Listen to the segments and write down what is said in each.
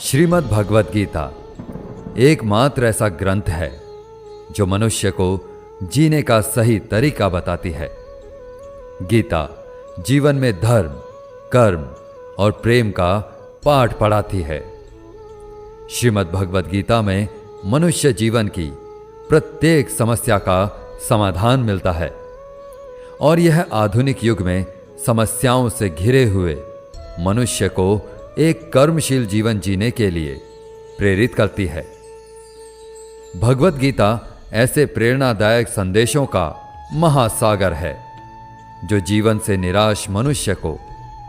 श्रीमद् भगवद गीता एकमात्र ऐसा ग्रंथ है जो मनुष्य को जीने का सही तरीका बताती है। गीता जीवन में धर्म, कर्म और प्रेम का पाठ पढ़ाती है। श्रीमद् भगवद गीता में मनुष्य जीवन की प्रत्येक समस्या का समाधान मिलता है और यह आधुनिक युग में समस्याओं से घिरे हुए मनुष्य को एक कर्मशील जीवन जीने के लिए प्रेरित करती है। भगवद गीता ऐसे प्रेरणादायक संदेशों का महासागर है जो जीवन से निराश मनुष्य को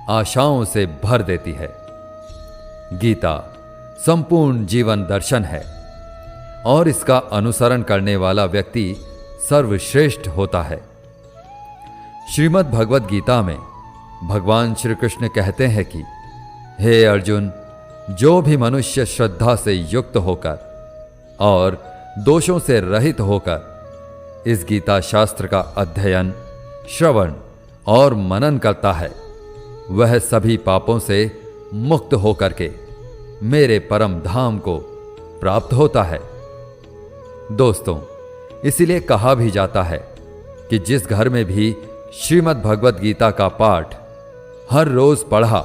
आशाओं से भर देती है। गीता संपूर्ण जीवन दर्शन है और इसका अनुसरण करने वाला व्यक्ति सर्वश्रेष्ठ होता है। श्रीमद् भगवद गीता में भगवान श्री कृष्ण कहते हैं कि हे अर्जुन, जो भी मनुष्य श्रद्धा से युक्त होकर और दोषों से रहित होकर इस गीता शास्त्र का अध्ययन, श्रवण और मनन करता है, वह सभी पापों से मुक्त होकर के मेरे परम धाम को प्राप्त होता है। दोस्तों, इसीलिए कहा भी जाता है कि जिस घर में भी श्रीमद् भगवद गीता का पाठ हर रोज पढ़ा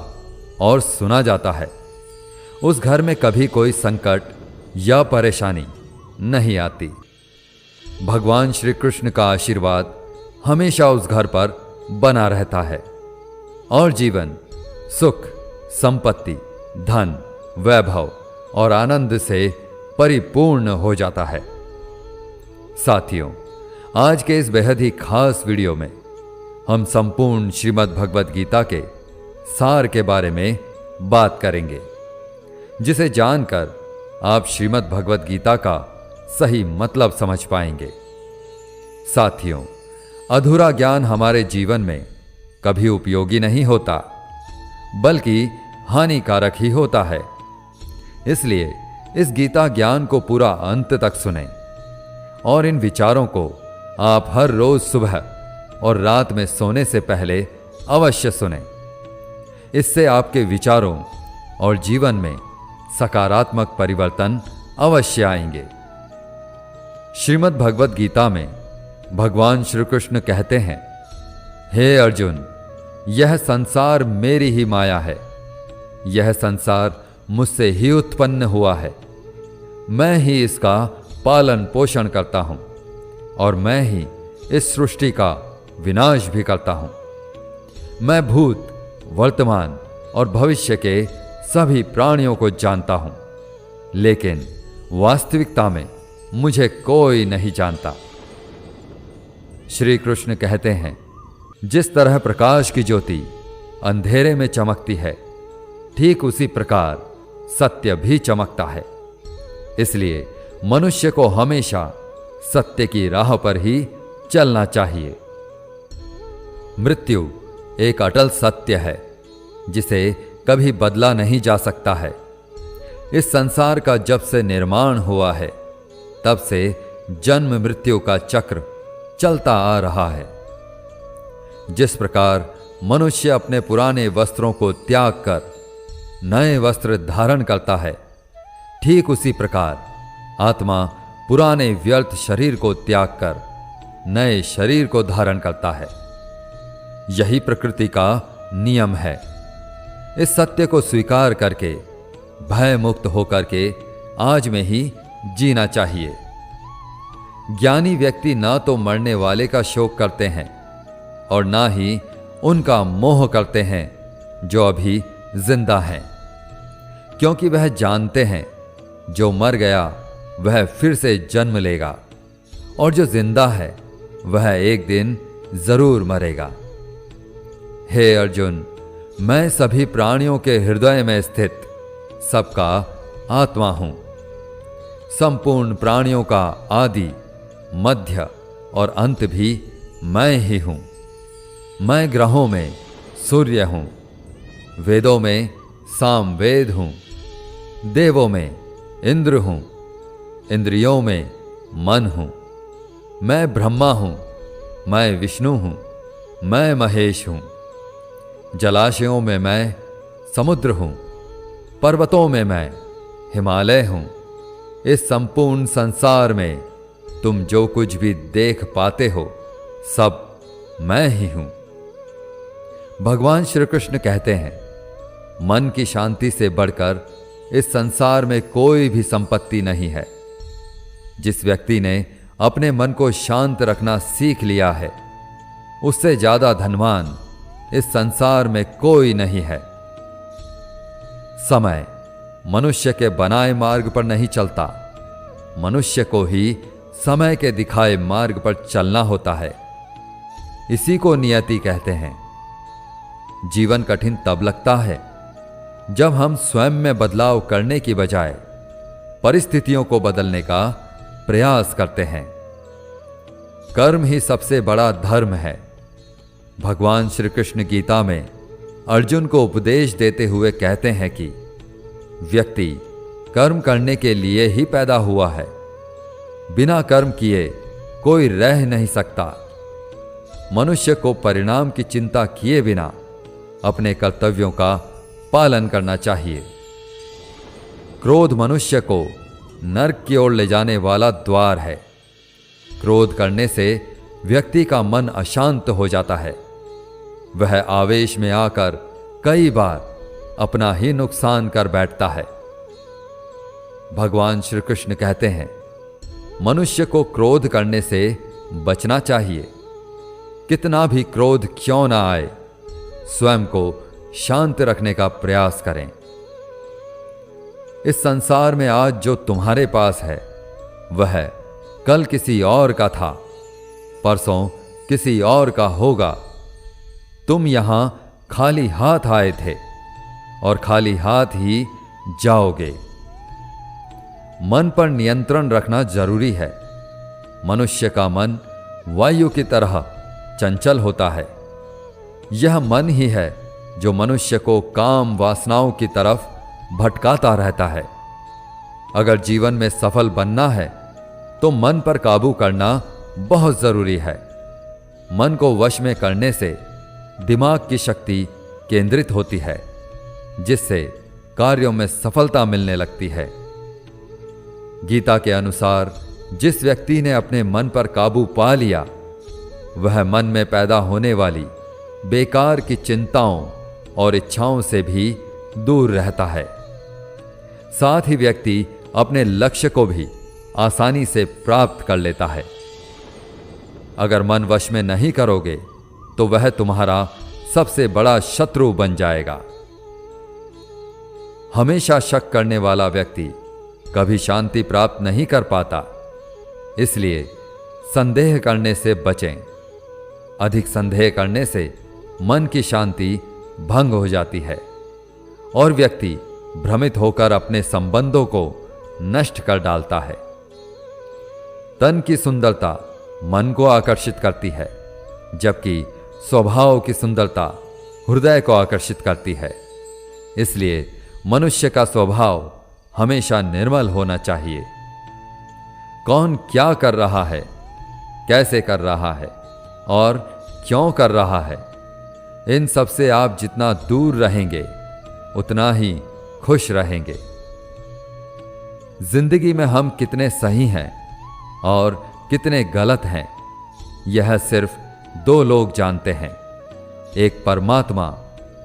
और सुना जाता है, उस घर में कभी कोई संकट या परेशानी नहीं आती। भगवान श्री कृष्ण का आशीर्वाद हमेशा उस घर पर बना रहता है और जीवन सुख, संपत्ति, धन, वैभव और आनंद से परिपूर्ण हो जाता है। साथियों, आज के इस बेहद ही खास वीडियो में हम संपूर्ण श्रीमद् भगवद गीता के सार के बारे में बात करेंगे, जिसे जानकर आप श्रीमद् भगवद गीता का सही मतलब समझ पाएंगे। साथियों, अधूरा ज्ञान हमारे जीवन में कभी उपयोगी नहीं होता, बल्कि हानिकारक ही होता है। इसलिए इस गीता ज्ञान को पूरा अंत तक सुनें और इन विचारों को आप हर रोज सुबह और रात में सोने से पहले अवश्य सुनें। इससे आपके विचारों और जीवन में सकारात्मक परिवर्तन अवश्य आएंगे। श्रीमद् भगवद गीता में भगवान श्री कृष्ण कहते हैं, हे अर्जुन, यह संसार मेरी ही माया है। यह संसार मुझसे ही उत्पन्न हुआ है। मैं ही इसका पालन पोषण करता हूं और मैं ही इस सृष्टि का विनाश भी करता हूं। मैं भूत, वर्तमान और भविष्य के सभी प्राणियों को जानता हूं, लेकिन वास्तविकता में मुझे कोई नहीं जानता। श्री कृष्ण कहते हैं, जिस तरह प्रकाश की ज्योति अंधेरे में चमकती है, ठीक उसी प्रकार सत्य भी चमकता है। इसलिए मनुष्य को हमेशा सत्य की राह पर ही चलना चाहिए। मृत्यु एक अटल सत्य है जिसे कभी बदला नहीं जा सकता है। इस संसार का जब से निर्माण हुआ है, तब से जन्म मृत्यु का चक्र चलता आ रहा है। जिस प्रकार मनुष्य अपने पुराने वस्त्रों को त्याग कर नए वस्त्र धारण करता है, ठीक उसी प्रकार आत्मा पुराने व्यर्थ शरीर को त्याग कर नए शरीर को धारण करता है। यही प्रकृति का नियम है। इस सत्य को स्वीकार करके भय मुक्त होकर के आज में ही जीना चाहिए। ज्ञानी व्यक्ति ना तो मरने वाले का शोक करते हैं और ना ही उनका मोह करते हैं जो अभी जिंदा हैं, क्योंकि वह जानते हैं जो मर गया वह फिर से जन्म लेगा और जो जिंदा है वह एक दिन जरूर मरेगा। हे अर्जुन, मैं सभी प्राणियों के हृदय में स्थित सबका आत्मा हूं। संपूर्ण प्राणियों का आदि, मध्य और अंत भी मैं ही हूं। मैं ग्रहों में सूर्य हूं, वेदों में सामवेद हूं, देवों में इंद्र हूं, इंद्रियों में मन हूं। मैं ब्रह्मा हूं, मैं विष्णु हूं, मैं महेश हूं। जलाशयों में मैं समुद्र हूं, पर्वतों में मैं हिमालय हूं। इस संपूर्ण संसार में तुम जो कुछ भी देख पाते हो सब मैं ही हूं। भगवान श्री कृष्ण कहते हैं, मन की शांति से बढ़कर इस संसार में कोई भी संपत्ति नहीं है। जिस व्यक्ति ने अपने मन को शांत रखना सीख लिया है, उससे ज्यादा धनवान इस संसार में कोई नहीं है। समय मनुष्य के बनाए मार्ग पर नहीं चलता, मनुष्य को ही समय के दिखाए मार्ग पर चलना होता है। इसी को नियति कहते हैं। जीवन कठिन तब लगता है जब हम स्वयं में बदलाव करने की बजाय परिस्थितियों को बदलने का प्रयास करते हैं। कर्म ही सबसे बड़ा धर्म है। भगवान श्री कृष्ण गीता में अर्जुन को उपदेश देते हुए कहते हैं कि व्यक्ति कर्म करने के लिए ही पैदा हुआ है। बिना कर्म किए कोई रह नहीं सकता। मनुष्य को परिणाम की चिंता किए बिना अपने कर्तव्यों का पालन करना चाहिए। क्रोध मनुष्य को नरक की ओर ले जाने वाला द्वार है। क्रोध करने से व्यक्ति का मन अशांत हो जाता है। वह आवेश में आकर कई बार अपना ही नुकसान कर बैठता है। भगवान श्री कृष्ण कहते हैं, मनुष्य को क्रोध करने से बचना चाहिए। कितना भी क्रोध क्यों ना आए, स्वयं को शांत रखने का प्रयास करें। इस संसार में आज जो तुम्हारे पास है वह कल किसी और का था, परसों किसी और का होगा। तुम यहां खाली हाथ आए थे और खाली हाथ ही जाओगे। मन पर नियंत्रण रखना जरूरी है। मनुष्य का मन वायु की तरह चंचल होता है। यह मन ही है जो मनुष्य को काम वासनाओं की तरफ भटकाता रहता है। अगर जीवन में सफल बनना है तो मन पर काबू करना बहुत जरूरी है। मन को वश में करने से दिमाग की शक्ति केंद्रित होती है, जिससे कार्यों में सफलता मिलने लगती है। गीता के अनुसार जिस व्यक्ति ने अपने मन पर काबू पा लिया, वह मन में पैदा होने वाली बेकार की चिंताओं और इच्छाओं से भी दूर रहता है। साथ ही व्यक्ति अपने लक्ष्य को भी आसानी से प्राप्त कर लेता है। अगर मन वश में नहीं करोगे तो वह तुम्हारा सबसे बड़ा शत्रु बन जाएगा। हमेशा शक करने वाला व्यक्ति कभी शांति प्राप्त नहीं कर पाता। इसलिए संदेह करने से बचें। अधिक संदेह करने से मन की शांति भंग हो जाती है और व्यक्ति भ्रमित होकर अपने संबंधों को नष्ट कर डालता है। तन की सुंदरता मन को आकर्षित करती है, जबकि स्वभाव की सुंदरता हृदय को आकर्षित करती है। इसलिए मनुष्य का स्वभाव हमेशा निर्मल होना चाहिए। कौन क्या कर रहा है, कैसे कर रहा है और क्यों कर रहा है, इन सब से आप जितना दूर रहेंगे उतना ही खुश रहेंगे। जिंदगी में हम कितने सही हैं और कितने गलत हैं, यह सिर्फ दो लोग जानते हैं, एक परमात्मा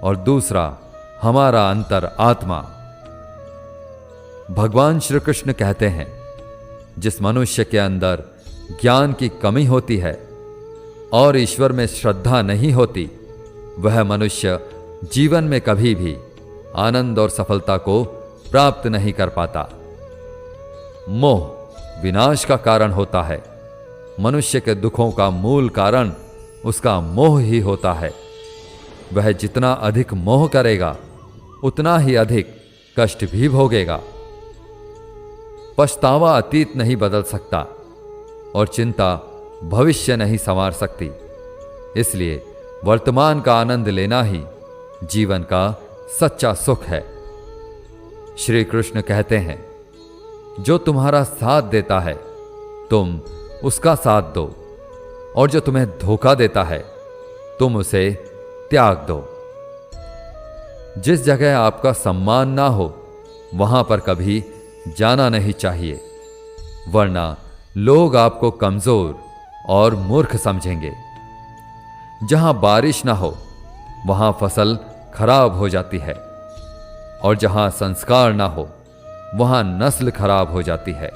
और दूसरा हमारा अंतर आत्मा। भगवान श्री कृष्ण कहते हैं, जिस मनुष्य के अंदर ज्ञान की कमी होती है और ईश्वर में श्रद्धा नहीं होती, वह मनुष्य जीवन में कभी भी आनंद और सफलता को प्राप्त नहीं कर पाता। मोह विनाश का कारण होता है। मनुष्य के दुखों का मूल कारण उसका मोह ही होता है। वह जितना अधिक मोह करेगा उतना ही अधिक कष्ट भी भोगेगा। पछतावा अतीत नहीं बदल सकता और चिंता भविष्य नहीं संवार सकती। इसलिए वर्तमान का आनंद लेना ही जीवन का सच्चा सुख है। श्री कृष्ण कहते हैं, जो तुम्हारा साथ देता है तुम उसका साथ दो, और जो तुम्हें धोखा देता है तुम उसे त्याग दो। जिस जगह आपका सम्मान ना हो वहां पर कभी जाना नहीं चाहिए, वरना लोग आपको कमजोर और मूर्ख समझेंगे। जहां बारिश ना हो वहां फसल खराब हो जाती है, और जहां संस्कार ना हो वहां नस्ल खराब हो जाती है।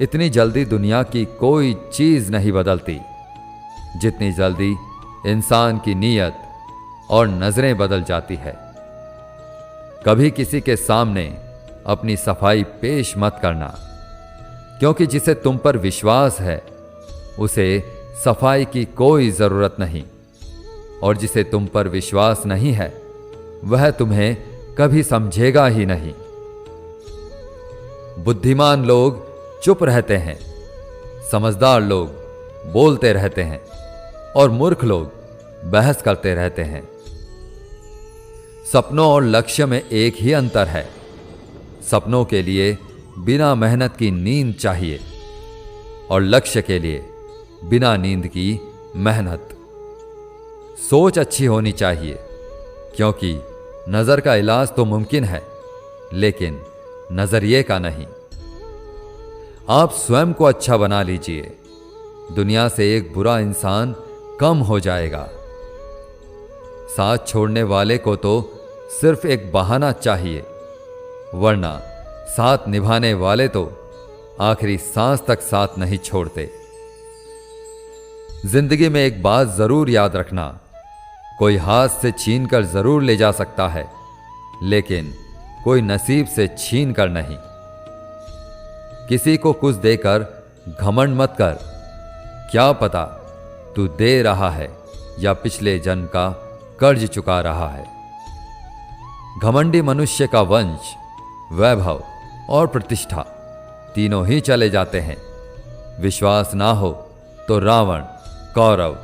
इतनी जल्दी दुनिया की कोई चीज नहीं बदलती जितनी जल्दी इंसान की नीयत और नजरें बदल जाती है। कभी किसी के सामने अपनी सफाई पेश मत करना, क्योंकि जिसे तुम पर विश्वास है उसे सफाई की कोई जरूरत नहीं, और जिसे तुम पर विश्वास नहीं है वह तुम्हें कभी समझेगा ही नहीं। बुद्धिमान लोग चुप रहते हैं, समझदार लोग बोलते रहते हैं, और मूर्ख लोग बहस करते रहते हैं। सपनों और लक्ष्य में एक ही अंतर है। सपनों के लिए बिना मेहनत की नींद चाहिए, और लक्ष्य के लिए बिना नींद की मेहनत। सोच अच्छी होनी चाहिए, क्योंकि नजर का इलाज तो मुमकिन है, लेकिन नजरिए का नहीं। आप स्वयं को अच्छा बना लीजिए, दुनिया से एक बुरा इंसान कम हो जाएगा। साथ छोड़ने वाले को तो सिर्फ एक बहाना चाहिए, वरना साथ निभाने वाले तो आखिरी सांस तक साथ नहीं छोड़ते। जिंदगी में एक बात जरूर याद रखना, कोई हाथ से छीन कर जरूर ले जा सकता है, लेकिन कोई नसीब से छीन कर नहीं। किसी को कुछ देकर घमंड मत कर, क्या पता तू दे रहा है या पिछले जन्म का कर्ज चुका रहा है। घमंडी मनुष्य का वंश, वैभव और प्रतिष्ठा तीनों ही चले जाते हैं। विश्वास ना हो तो रावण, कौरव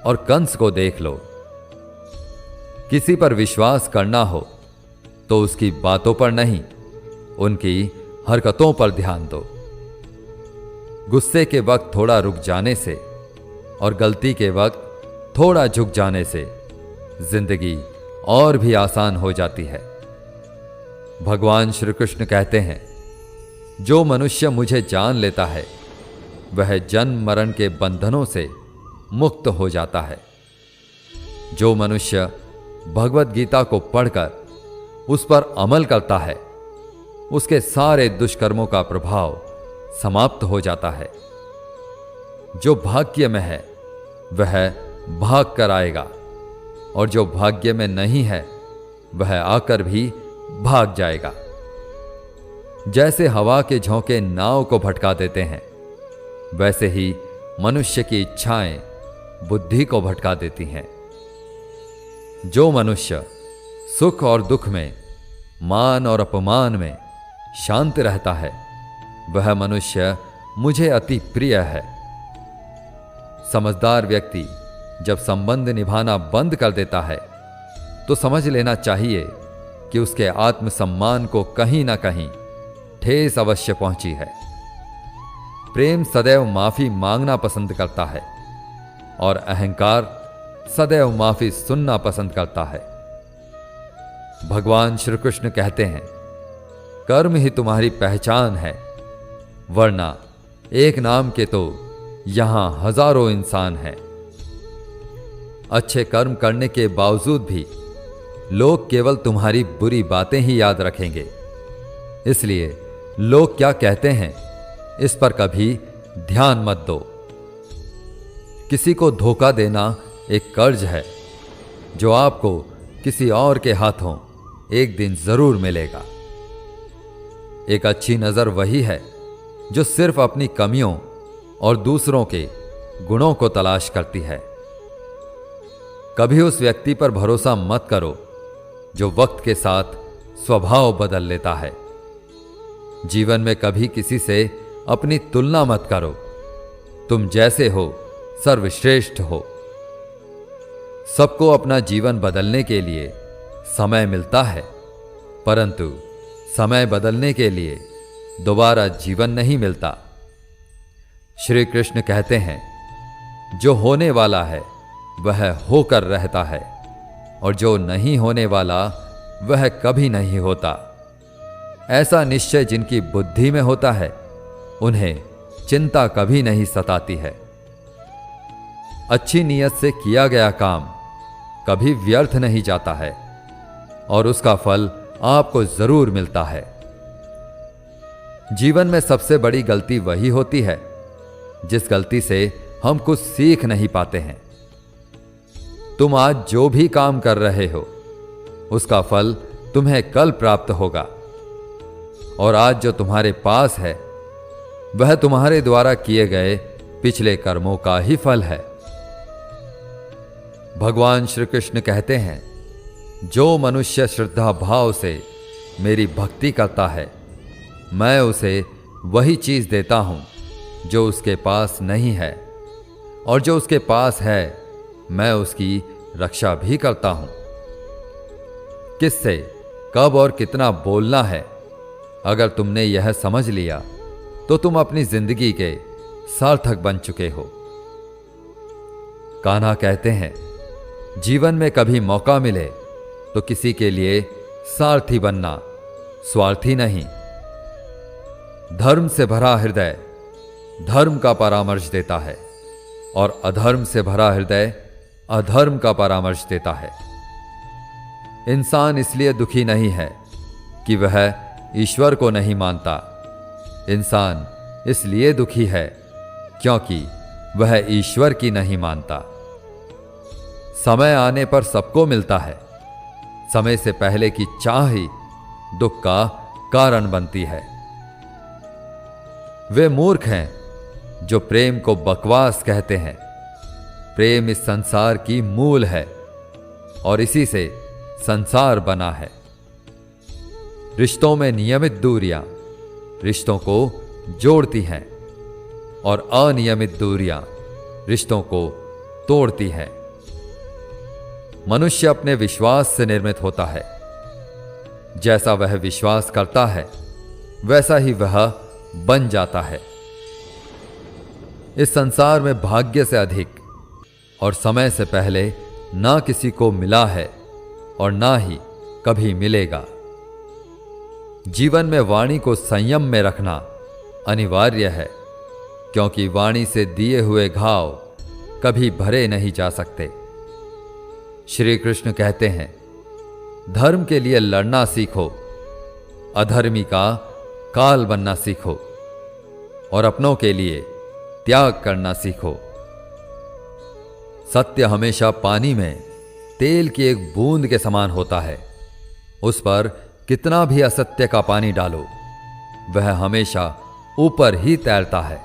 और कंस को देख लो। किसी पर विश्वास करना हो तो उसकी बातों पर नहीं, उनकी हरकतों पर ध्यान दो। गुस्से के वक्त थोड़ा रुक जाने से और गलती के वक्त थोड़ा झुक जाने से जिंदगी और भी आसान हो जाती है। भगवान श्री कृष्ण कहते हैं, जो मनुष्य मुझे जान लेता है वह जन्म मरण के बंधनों से मुक्त हो जाता है। जो मनुष्य भगवत गीता को पढ़कर उस पर अमल करता है उसके सारे दुष्कर्मों का प्रभाव समाप्त हो जाता है। जो भाग्य में है वह भाग कर आएगा, और जो भाग्य में नहीं है वह आकर भी भाग जाएगा। जैसे हवा के झोंके नाव को भटका देते हैं, वैसे ही मनुष्य की इच्छाएं बुद्धि को भटका देती हैं। जो मनुष्य सुख और दुख में, मान और अपमान में शांत रहता है वह मनुष्य मुझे अति प्रिय है। समझदार व्यक्ति जब संबंध निभाना बंद कर देता है तो समझ लेना चाहिए कि उसके आत्मसम्मान को कहीं ना कहीं ठेस अवश्य पहुंची है। प्रेम सदैव माफी मांगना पसंद करता है, और अहंकार सदैव माफी सुनना पसंद करता है। भगवान श्री कृष्ण कहते हैं, कर्म ही तुम्हारी पहचान है, वरना एक नाम के तो यहां हजारों इंसान हैं। अच्छे कर्म करने के बावजूद भी लोग केवल तुम्हारी बुरी बातें ही याद रखेंगे। इसलिए लोग क्या कहते हैं इस पर कभी ध्यान मत दो। किसी को धोखा देना एक कर्ज है जो आपको किसी और के हाथों एक दिन जरूर मिलेगा। एक अच्छी नजर वही है जो सिर्फ अपनी कमियों और दूसरों के गुणों को तलाश करती है। कभी उस व्यक्ति पर भरोसा मत करो जो वक्त के साथ स्वभाव बदल लेता है। जीवन में कभी किसी से अपनी तुलना मत करो। तुम जैसे हो सर्वश्रेष्ठ हो। सबको अपना जीवन बदलने के लिए समय मिलता है, परंतु समय बदलने के लिए दोबारा जीवन नहीं मिलता। श्री कृष्ण कहते हैं, जो होने वाला है वह होकर रहता है, और जो नहीं होने वाला वह कभी नहीं होता। ऐसा निश्चय जिनकी बुद्धि में होता है, उन्हें चिंता कभी नहीं सताती है। अच्छी नीयत से किया गया काम कभी व्यर्थ नहीं जाता है और उसका फल आपको जरूर मिलता है। जीवन में सबसे बड़ी गलती वही होती है जिस गलती से हम कुछ सीख नहीं पाते हैं। तुम आज जो भी काम कर रहे हो, उसका फल तुम्हें कल प्राप्त होगा, और आज जो तुम्हारे पास है वह तुम्हारे द्वारा किए गए पिछले कर्मों का ही फल है। भगवान श्री कृष्ण कहते हैं, जो मनुष्य श्रद्धा भाव से मेरी भक्ति करता है, मैं उसे वही चीज देता हूं जो उसके पास नहीं है, और जो उसके पास है मैं उसकी रक्षा भी करता हूं। किससे कब और कितना बोलना है, अगर तुमने यह समझ लिया तो तुम अपनी जिंदगी के सार्थक बन चुके हो। कान्हा कहते हैं, जीवन में कभी मौका मिले तो किसी के लिए सारथी बनना, स्वार्थी नहीं। धर्म से भरा हृदय धर्म का परामर्श देता है, और अधर्म से भरा हृदय अधर्म का परामर्श देता है। इंसान इसलिए दुखी नहीं है कि वह ईश्वर को नहीं मानता। इंसान इसलिए दुखी है क्योंकि वह ईश्वर की नहीं मानता। समय आने पर सबको मिलता है। समय से पहले की चाह ही दुख का कारण बनती है। वे मूर्ख हैं जो प्रेम को बकवास कहते हैं। प्रेम इस संसार की मूल है और इसी से संसार बना है। रिश्तों में नियमित दूरियां रिश्तों को जोड़ती हैं और अनियमित दूरियां रिश्तों को तोड़ती हैं। मनुष्य अपने विश्वास से निर्मित होता है। जैसा वह विश्वास करता है वैसा ही वह बन जाता है। इस संसार में भाग्य से अधिक और समय से पहले ना किसी को मिला है और ना ही कभी मिलेगा। जीवन में वाणी को संयम में रखना अनिवार्य है, क्योंकि वाणी से दिए हुए घाव कभी भरे नहीं जा सकते। श्री कृष्ण कहते हैं, धर्म के लिए लड़ना सीखो, अधर्मी का काल बनना सीखो, और अपनों के लिए त्याग करना सीखो। सत्य हमेशा पानी में तेल की एक बूंद के समान होता है। उस पर कितना भी असत्य का पानी डालो, वह हमेशा ऊपर ही तैरता है।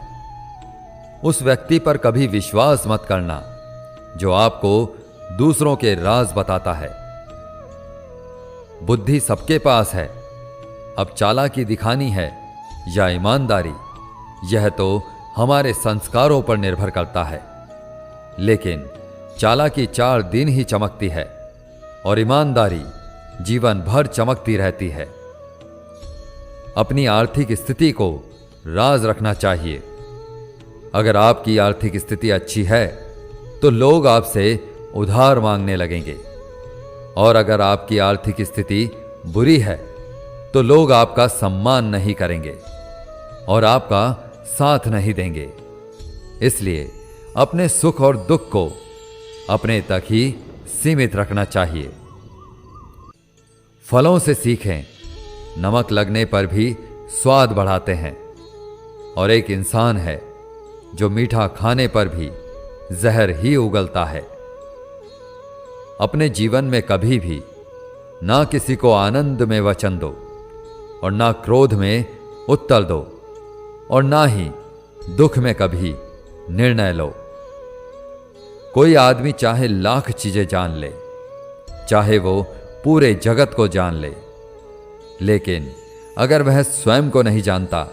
उस व्यक्ति पर कभी विश्वास मत करना जो आपको दूसरों के राज बताता है। बुद्धि सबके पास है, अब चालाकी दिखानी है या ईमानदारी, यह तो हमारे संस्कारों पर निर्भर करता है। लेकिन चालाकी 4 दिन ही चमकती है और ईमानदारी जीवन भर चमकती रहती है। अपनी आर्थिक स्थिति को राज रखना चाहिए। अगर आपकी आर्थिक स्थिति अच्छी है तो लोग आपसे उधार मांगने लगेंगे, और अगर आपकी आर्थिक स्थिति बुरी है तो लोग आपका सम्मान नहीं करेंगे और आपका साथ नहीं देंगे। इसलिए अपने सुख और दुख को अपने तक ही सीमित रखना चाहिए। फलों से सीखें, नमक लगने पर भी स्वाद बढ़ाते हैं, और एक इंसान है जो मीठा खाने पर भी जहर ही उगलता है। अपने जीवन में कभी भी ना किसी को आनंद में वचन दो और ना क्रोध में उत्तर दो, और ना ही दुख में कभी निर्णय लो। कोई आदमी चाहे लाख चीजें जान ले, चाहे वो पूरे जगत को जान ले, लेकिन अगर वह स्वयं को नहीं जानता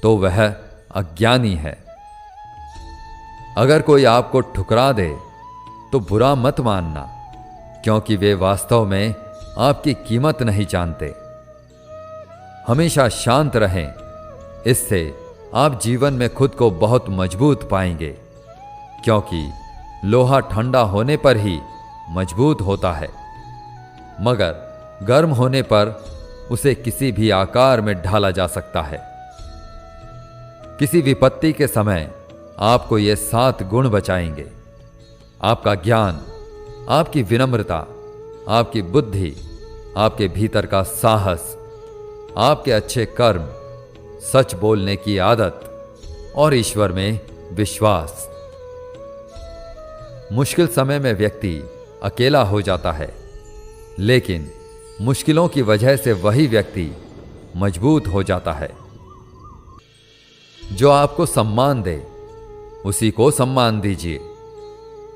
तो वह अज्ञानी है। अगर कोई आपको ठुकरा दे तो बुरा मत मानना, क्योंकि वे वास्तव में आपकी कीमत नहीं जानते। हमेशा शांत रहें, इससे आप जीवन में खुद को बहुत मजबूत पाएंगे, क्योंकि लोहा ठंडा होने पर ही मजबूत होता है, मगर गर्म होने पर उसे किसी भी आकार में ढाला जा सकता है। किसी विपत्ति के समय आपको ये 7 गुण बचाएंगे: आपका ज्ञान, आपकी विनम्रता, आपकी बुद्धि, आपके भीतर का साहस, आपके अच्छे कर्म, सच बोलने की आदत और ईश्वर में विश्वास। मुश्किल समय में व्यक्ति अकेला हो जाता है, लेकिन मुश्किलों की वजह से वही व्यक्ति मजबूत हो जाता है। जो आपको सम्मान दे उसी को सम्मान दीजिए।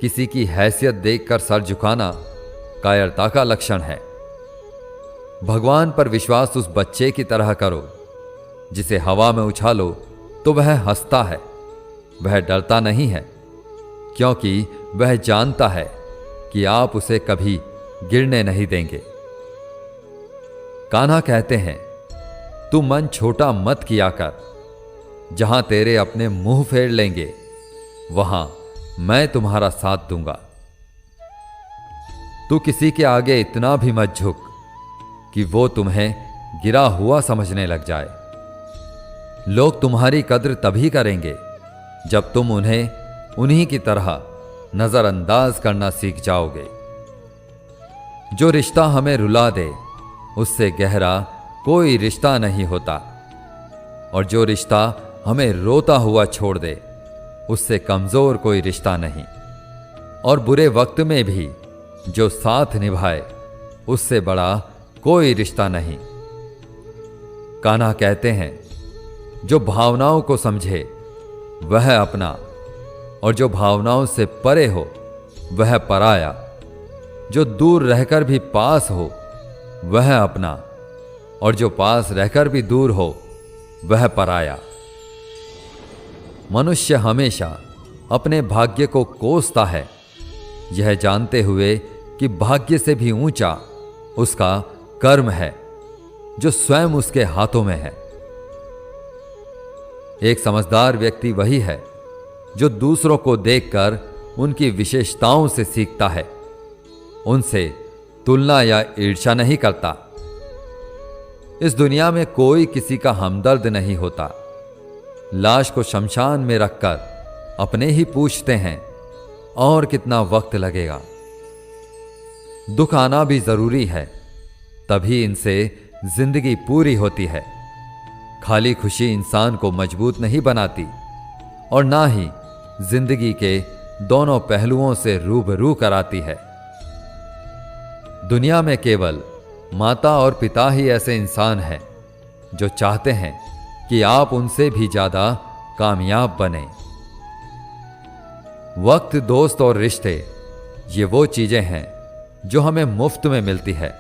किसी की हैसियत देखकर सर झुकाना कायरता का लक्षण है। भगवान पर विश्वास उस बच्चे की तरह करो जिसे हवा में उछालो तो वह हंसता है। वह डरता नहीं है, क्योंकि वह जानता है कि आप उसे कभी गिरने नहीं देंगे। कान्हा कहते हैं, तू मन छोटा मत किया कर। जहां तेरे अपने मुंह फेर लेंगे वहां मैं तुम्हारा साथ दूंगा। तू किसी के आगे इतना भी मत झुक कि वो तुम्हें गिरा हुआ समझने लग जाए। लोग तुम्हारी कद्र तभी करेंगे जब तुम उन्हें उन्हीं की तरह नजरअंदाज करना सीख जाओगे। जो रिश्ता हमें रुला दे उससे गहरा कोई रिश्ता नहीं होता, और जो रिश्ता हमें रोता हुआ छोड़ दे उससे कमजोर कोई रिश्ता नहीं। और बुरे वक्त में भी जो साथ निभाए उससे बड़ा कोई रिश्ता नहीं। कान्हा कहते हैं, जो भावनाओं को समझे वह अपना, और जो भावनाओं से परे हो वह पराया। जो दूर रहकर भी पास हो वह अपना, और जो पास रहकर भी दूर हो वह पराया। मनुष्य हमेशा अपने भाग्य को कोसता है, यह जानते हुए कि भाग्य से भी ऊंचा उसका कर्म है जो स्वयं उसके हाथों में है। एक समझदार व्यक्ति वही है जो दूसरों को देखकर उनकी विशेषताओं से सीखता है, उनसे तुलना या ईर्ष्या नहीं करता। इस दुनिया में कोई किसी का हमदर्द नहीं होता। लाश को शमशान में रखकर अपने ही पूछते हैं, और कितना वक्त लगेगा। दुख आना भी जरूरी है, तभी इनसे जिंदगी पूरी होती है। खाली खुशी इंसान को मजबूत नहीं बनाती, और ना ही जिंदगी के दोनों पहलुओं से रूबरू कराती है। दुनिया में केवल माता और पिता ही ऐसे इंसान हैं जो चाहते हैं कि आप उनसे भी ज्यादा कामयाब बने। वक्त, दोस्त और रिश्ते ये वो चीजें हैं जो हमें मुफ्त में मिलती है,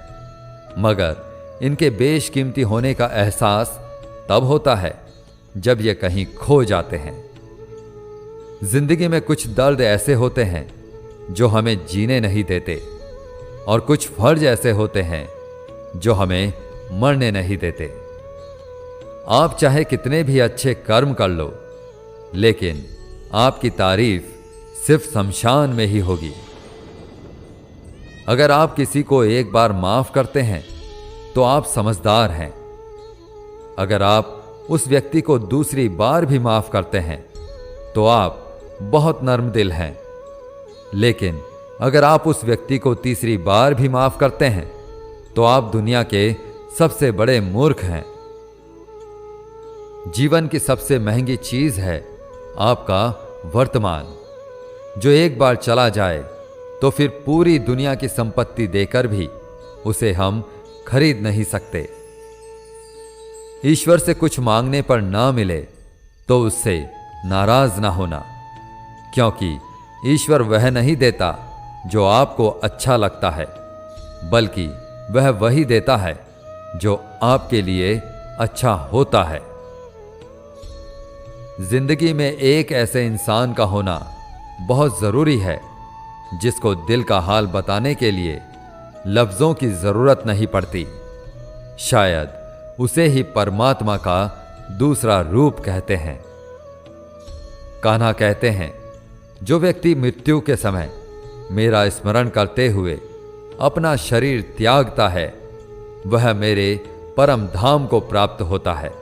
मगर इनके बेशकीमती होने का एहसास तब होता है जब ये कहीं खो जाते हैं। जिंदगी में कुछ दर्द ऐसे होते हैं जो हमें जीने नहीं देते, और कुछ फर्ज ऐसे होते हैं जो हमें मरने नहीं देते। आप चाहे कितने भी अच्छे कर्म कर लो, लेकिन आपकी तारीफ सिर्फ शमशान में ही होगी। अगर आप किसी को एक बार माफ करते हैं तो आप समझदार हैं। अगर आप उस व्यक्ति को दूसरी बार भी माफ करते हैं तो आप बहुत नर्म दिल हैं। लेकिन अगर आप उस व्यक्ति को तीसरी बार भी माफ करते हैं तो आप दुनिया के सबसे बड़े मूर्ख हैं। जीवन की सबसे महंगी चीज है आपका वर्तमान, जो एक बार चला जाए तो फिर पूरी दुनिया की संपत्ति देकर भी उसे हम खरीद नहीं सकते। ईश्वर से कुछ मांगने पर ना मिले तो उससे नाराज ना होना, क्योंकि ईश्वर वह नहीं देता जो आपको अच्छा लगता है, बल्कि वह वही देता है जो आपके लिए अच्छा होता है। जिंदगी में एक ऐसे इंसान का होना बहुत जरूरी है जिसको दिल का हाल बताने के लिए लफ्जों की जरूरत नहीं पड़ती। शायद उसे ही परमात्मा का दूसरा रूप कहते हैं। कान्हा कहते हैं, जो व्यक्ति मृत्यु के समय मेरा स्मरण करते हुए अपना शरीर त्यागता है वह मेरे परम धाम को प्राप्त होता है।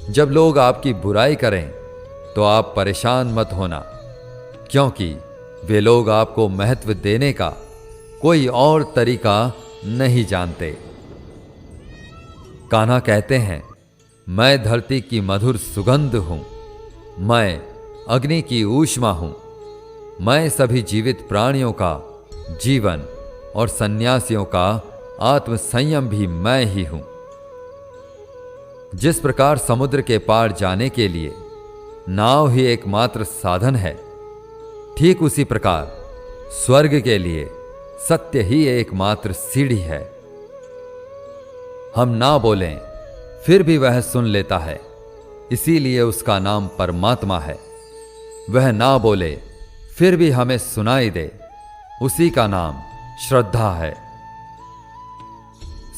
जब लोग आपकी बुराई करें तो आप परेशान मत होना, क्योंकि वे लोग आपको महत्व देने का कोई और तरीका नहीं जानते। कान्हा कहते हैं, मैं धरती की मधुर सुगंध हूं, मैं अग्नि की ऊष्मा हूं, मैं सभी जीवित प्राणियों का जीवन और सन्यासियों का आत्म संयम भी मैं ही हूं। जिस प्रकार समुद्र के पार जाने के लिए नाव ही एकमात्र साधन है, ठीक उसी प्रकार स्वर्ग के लिए सत्य ही एकमात्र सीढ़ी है। हम ना बोलें फिर भी वह सुन लेता है, इसीलिए उसका नाम परमात्मा है। वह ना बोले फिर भी हमें सुनाई दे, उसी का नाम श्रद्धा है।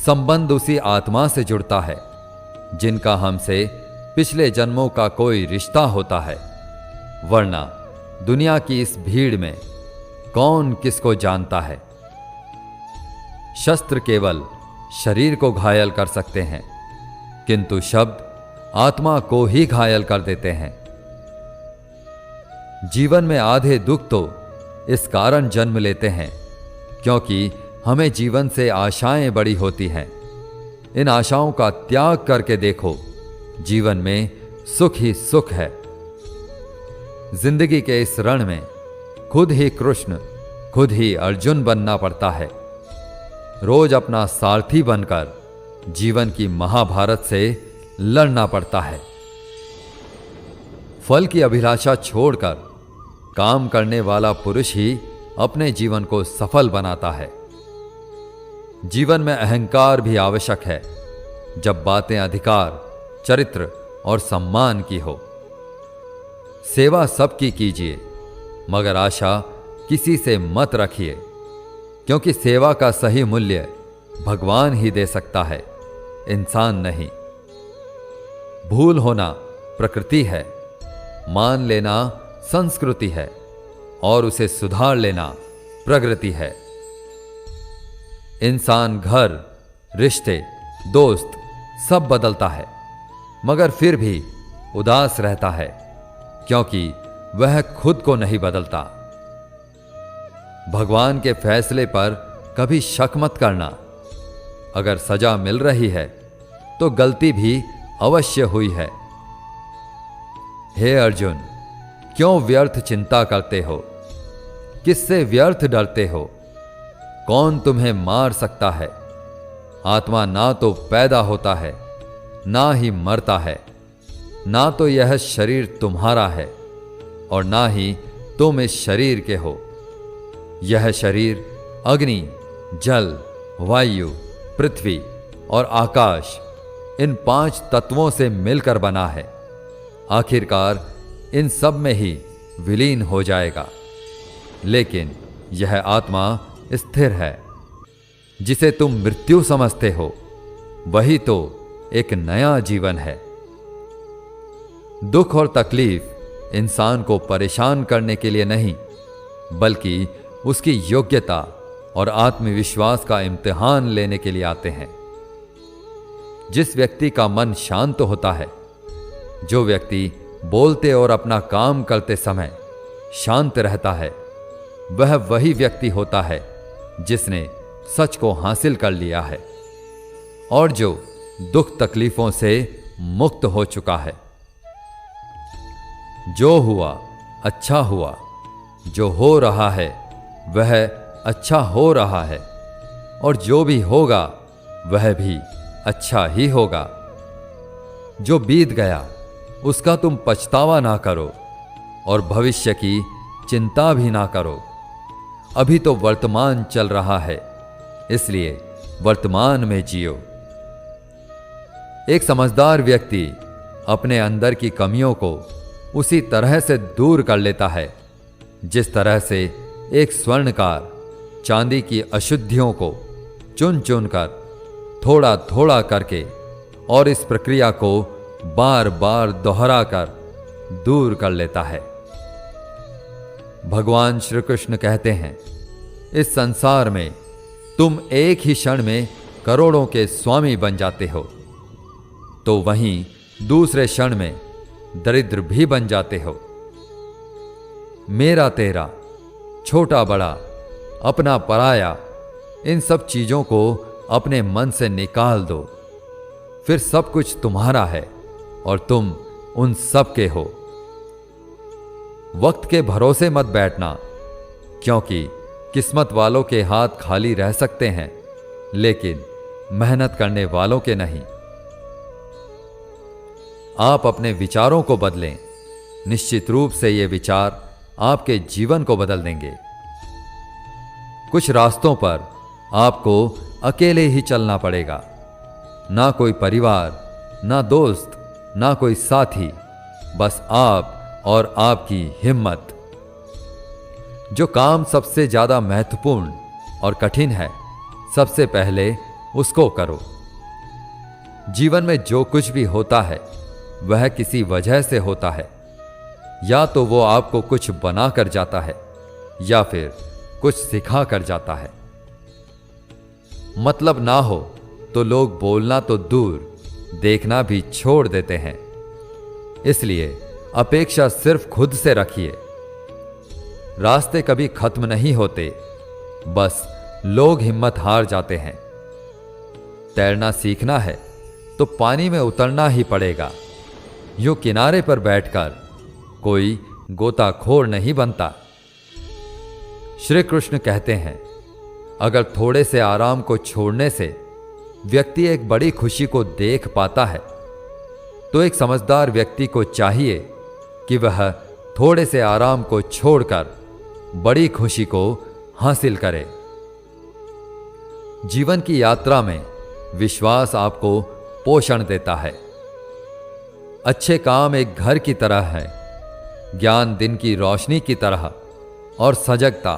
संबंध उसी आत्मा से जुड़ता है जिनका हमसे पिछले जन्मों का कोई रिश्ता होता है, वरना दुनिया की इस भीड़ में कौन किसको जानता है। शस्त्र केवल शरीर को घायल कर सकते हैं, किंतु शब्द आत्मा को ही घायल कर देते हैं। जीवन में आधे दुख तो इस कारण जन्म लेते हैं क्योंकि हमें जीवन से आशाएं बड़ी होती हैं। इन आशाओं का त्याग करके देखो, जीवन में सुख ही सुख है। जिंदगी के इस रण में खुद ही कृष्ण, खुद ही अर्जुन बनना पड़ता है। रोज अपना सारथी बनकर जीवन की महाभारत से लड़ना पड़ता है। फल की अभिलाषा छोड़कर काम करने वाला पुरुष ही अपने जीवन को सफल बनाता है। जीवन में अहंकार भी आवश्यक है, जब बातें अधिकार, चरित्र और सम्मान की हो। सेवा सबकी कीजिए, मगर आशा किसी से मत रखिए, क्योंकि सेवा का सही मूल्य भगवान ही दे सकता है, इंसान नहीं। भूल होना प्रकृति है, मान लेना संस्कृति है और उसे सुधार लेना प्रगति है। इंसान घर, रिश्ते, दोस्त सब बदलता है, मगर फिर भी उदास रहता है, क्योंकि वह खुद को नहीं बदलता। भगवान के फैसले पर कभी शक मत करना। अगर सजा मिल रही है तो गलती भी अवश्य हुई है। हे अर्जुन, क्यों व्यर्थ चिंता करते हो? किससे व्यर्थ डरते हो? कौन तुम्हें मार सकता है? आत्मा ना तो पैदा होता है, ना ही मरता है। ना तो यह शरीर तुम्हारा है और ना ही तुम इस शरीर के हो। यह शरीर अग्नि, जल, वायु, पृथ्वी और आकाश, इन 5 तत्वों से मिलकर बना है। आखिरकार इन सब में ही विलीन हो जाएगा। लेकिन यह आत्मा स्थिर है। जिसे तुम मृत्यु समझते हो, वही तो एक नया जीवन है। दुख और तकलीफ इंसान को परेशान करने के लिए नहीं, बल्कि उसकी योग्यता और आत्मविश्वास का इम्तिहान लेने के लिए आते हैं। जिस व्यक्ति का मन शांत होता है, जो व्यक्ति बोलते और अपना काम करते समय शांत रहता है, वह वही व्यक्ति होता है जिसने सच को हासिल कर लिया है और जो दुख तकलीफों से मुक्त हो चुका है। जो हुआ अच्छा हुआ, जो हो रहा है वह अच्छा हो रहा है, और जो भी होगा वह भी अच्छा ही होगा। जो बीत गया उसका तुम पछतावा ना करो और भविष्य की चिंता भी ना करो। अभी तो वर्तमान चल रहा है, इसलिए वर्तमान में जियो। एक समझदार व्यक्ति अपने अंदर की कमियों को उसी तरह से दूर कर लेता है जिस तरह से एक स्वर्णकार चांदी की अशुद्धियों को चुन चुन कर, थोड़ा थोड़ा करके और इस प्रक्रिया को बार बार दोहरा कर दूर कर लेता है। भगवान श्री कृष्ण कहते हैं, इस संसार में तुम एक ही क्षण में करोड़ों के स्वामी बन जाते हो, तो वहीं दूसरे क्षण में दरिद्र भी बन जाते हो। मेरा तेरा, छोटा बड़ा, अपना पराया, इन सब चीजों को अपने मन से निकाल दो, फिर सब कुछ तुम्हारा है और तुम उन सब के हो। वक्त के भरोसे मत बैठना, क्योंकि किस्मत वालों के हाथ खाली रह सकते हैं, लेकिन मेहनत करने वालों के नहीं। आप अपने विचारों को बदलें, निश्चित रूप से ये विचार आपके जीवन को बदल देंगे। कुछ रास्तों पर आपको अकेले ही चलना पड़ेगा, ना कोई परिवार, ना दोस्त, ना कोई साथी, बस आप और आपकी हिम्मत। जो काम सबसे ज्यादा महत्वपूर्ण और कठिन है, सबसे पहले उसको करो। जीवन में जो कुछ भी होता है वह किसी वजह से होता है, या तो वो आपको कुछ बना कर जाता है या फिर कुछ सिखा कर जाता है। मतलब ना हो तो लोग बोलना तो दूर, देखना भी छोड़ देते हैं। इसलिए अपेक्षा सिर्फ खुद से रखिए। रास्ते कभी खत्म नहीं होते, बस लोग हिम्मत हार जाते हैं। तैरना सीखना है तो पानी में उतरना ही पड़ेगा। यूं किनारे पर बैठकर कोई गोताखोर नहीं बनता। श्री कृष्ण कहते हैं, अगर थोड़े से आराम को छोड़ने से व्यक्ति एक बड़ी खुशी को देख पाता है, तो एक समझदार व्यक्ति को चाहिए कि वह थोड़े से आराम को छोड़कर बड़ी खुशी को हासिल करे। जीवन की यात्रा में विश्वास आपको पोषण देता है। अच्छे काम एक घर की तरह है, ज्ञान दिन की रोशनी की तरह, और सजगता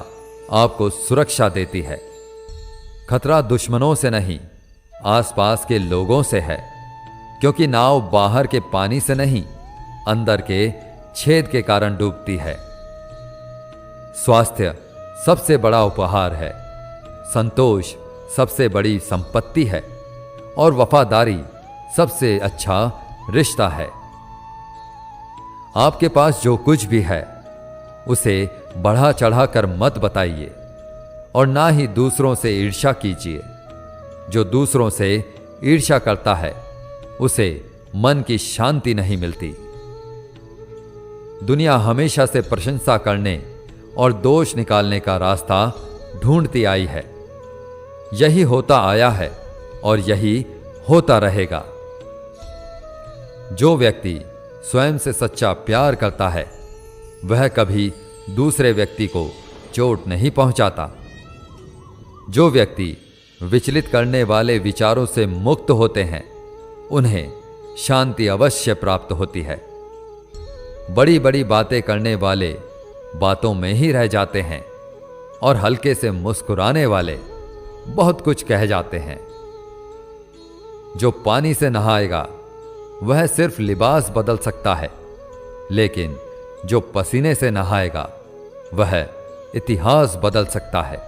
आपको सुरक्षा देती है। खतरा दुश्मनों से नहीं, आसपास के लोगों से है, क्योंकि नाव बाहर के पानी से नहीं, अंदर के छेद के कारण डूबती है। स्वास्थ्य सबसे बड़ा उपहार है, संतोष सबसे बड़ी संपत्ति है, और वफादारी सबसे अच्छा रिश्ता है। आपके पास जो कुछ भी है उसे बढ़ा चढ़ाकर मत बताइए, और ना ही दूसरों से ईर्ष्या कीजिए। जो दूसरों से ईर्ष्या करता है उसे मन की शांति नहीं मिलती। दुनिया हमेशा से प्रशंसा करने और दोष निकालने का रास्ता ढूंढती आई है। यही होता आया है और यही होता रहेगा। जो व्यक्ति स्वयं से सच्चा प्यार करता है वह कभी दूसरे व्यक्ति को चोट नहीं पहुंचाता। जो व्यक्ति विचलित करने वाले विचारों से मुक्त होते हैं उन्हें शांति अवश्य प्राप्त होती है। बड़ी बड़ी बातें करने वाले बातों में ही रह जाते हैं, और हल्के से मुस्कुराने वाले बहुत कुछ कह जाते हैं। जो पानी से नहाएगा वह सिर्फ लिबास बदल सकता है, लेकिन जो पसीने से नहाएगा वह इतिहास बदल सकता है।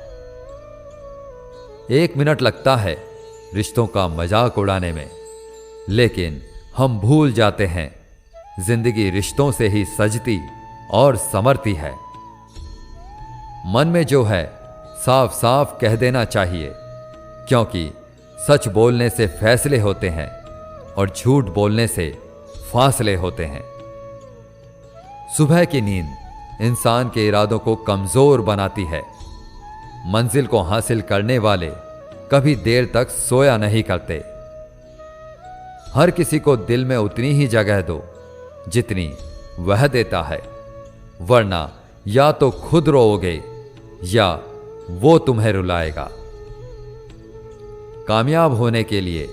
1 मिनट लगता है रिश्तों का मजाक उड़ाने में, लेकिन हम भूल जाते हैं जिंदगी रिश्तों से ही सजती और संवरती है। मन में जो है साफ साफ कह देना चाहिए, क्योंकि सच बोलने से फैसले होते हैं और झूठ बोलने से फासले होते हैं। सुबह की नींद इंसान के इरादों को कमजोर बनाती है। मंजिल को हासिल करने वाले कभी देर तक सोया नहीं करते। हर किसी को दिल में उतनी ही जगह दो जितनी वह देता है, वरना या तो खुद रोओगे या वो तुम्हें रुलाएगा। कामयाब होने के लिए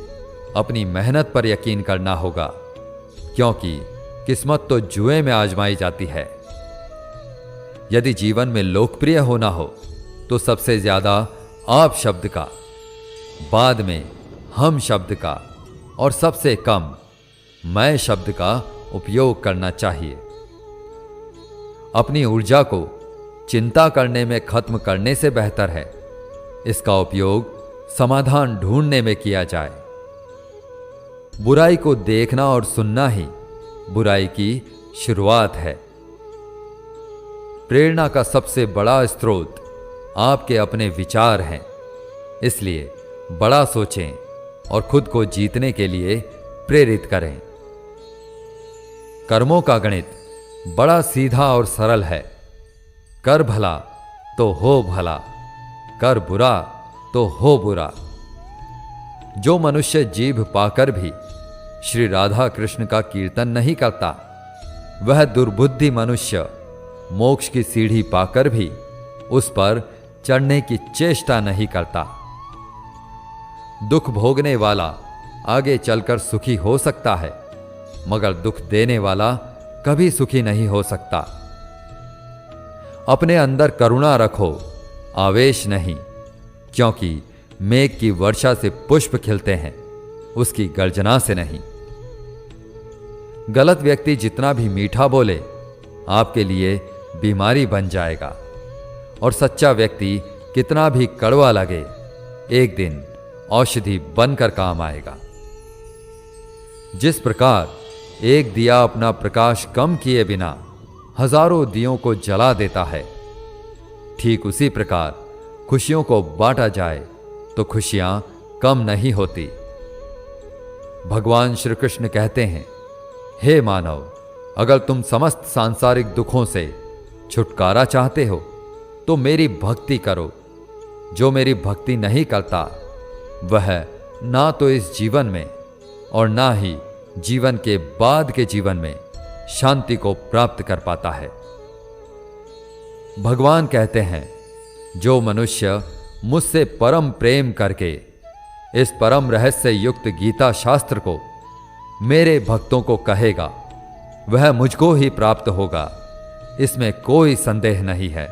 अपनी मेहनत पर यकीन करना होगा, क्योंकि किस्मत तो जुए में आजमाई जाती है। यदि जीवन में लोकप्रिय होना हो तो सबसे ज्यादा आप शब्द का, बाद में हम शब्द का, और सबसे कम मैं शब्द का उपयोग करना चाहिए। अपनी ऊर्जा को चिंता करने में खत्म करने से बेहतर है इसका उपयोग समाधान ढूंढने में किया जाए। बुराई को देखना और सुनना ही बुराई की शुरुआत है। प्रेरणा का सबसे बड़ा स्रोत आपके अपने विचार हैं, इसलिए बड़ा सोचें और खुद को जीतने के लिए प्रेरित करें। कर्मों का गणित बड़ा सीधा और सरल है। कर भला तो हो भला, कर बुरा तो हो बुरा। जो मनुष्य जीभ पाकर भी श्री राधा कृष्ण का कीर्तन नहीं करता, वह दुर्बुद्धि मनुष्य मोक्ष की सीढ़ी पाकर भी उस पर चढ़ने की चेष्टा नहीं करता। दुख भोगने वाला आगे चलकर सुखी हो सकता है, मगर दुख देने वाला कभी सुखी नहीं हो सकता। अपने अंदर करुणा रखो, आवेश नहीं, क्योंकि मेघ की वर्षा से पुष्प खिलते हैं, उसकी गर्जना से नहीं। गलत व्यक्ति जितना भी मीठा बोले आपके लिए बीमारी बन जाएगा, और सच्चा व्यक्ति कितना भी कड़वा लगे एक दिन औषधि बनकर काम आएगा। जिस प्रकार एक दिया अपना प्रकाश कम किए बिना हजारों दियों को जला देता है, ठीक उसी प्रकार खुशियों को बांटा जाए तो खुशियां कम नहीं होती। भगवान श्री कृष्ण कहते हैं, हे मानव, अगर तुम समस्त सांसारिक दुखों से छुटकारा चाहते हो तो मेरी भक्ति करो। जो मेरी भक्ति नहीं करता वह ना तो इस जीवन में और ना ही जीवन के बाद के जीवन में शांति को प्राप्त कर पाता है। भगवान कहते हैं, जो मनुष्य मुझसे परम प्रेम करके इस परम रहस्य युक्त गीता शास्त्र को मेरे भक्तों को कहेगा, वह मुझको ही प्राप्त होगा, इसमें कोई संदेह नहीं है।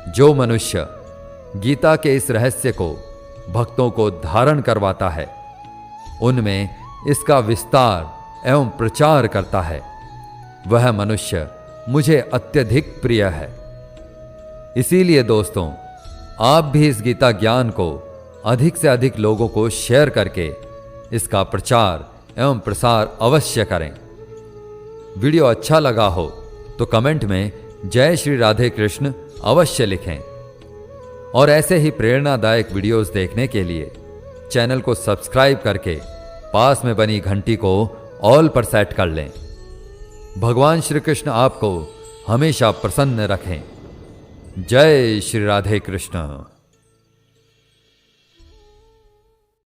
जो मनुष्य गीता के इस रहस्य को भक्तों को धारण करवाता है, उनमें इसका विस्तार एवं प्रचार करता है, वह मनुष्य मुझे अत्यधिक प्रिय है। इसीलिए दोस्तों, आप भी इस गीता ज्ञान को अधिक से अधिक लोगों को शेयर करके इसका प्रचार एवं प्रसार अवश्य करें। वीडियो अच्छा लगा हो तो कमेंट में जय श्री राधे कृष्ण अवश्य लिखें, और ऐसे ही प्रेरणादायक वीडियोस देखने के लिए चैनल को सब्सक्राइब करके पास में बनी घंटी को ऑल पर सेट कर लें। भगवान श्री कृष्ण आपको हमेशा प्रसन्न रखें। जय श्री राधे कृष्ण।